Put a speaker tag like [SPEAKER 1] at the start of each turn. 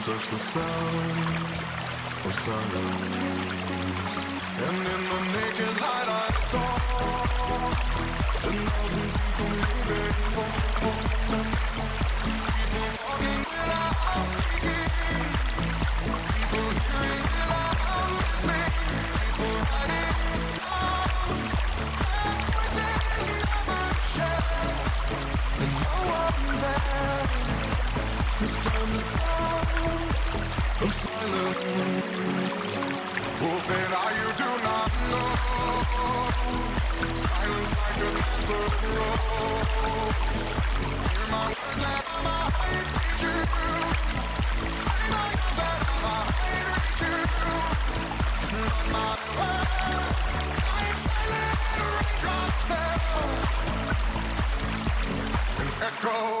[SPEAKER 1] touch the sound of silence. And in the naked light I saw 10,000 people moving, people talking without speaking, people hearing without listening, people writing songs and voices never shared, and no one there. This time the sound of silence. Fools say now you do not know. Silence like a cancer grows. Hear my words and I might teach you. Hear my words and I might reach you. But my words, like silent raindrops fell and echo.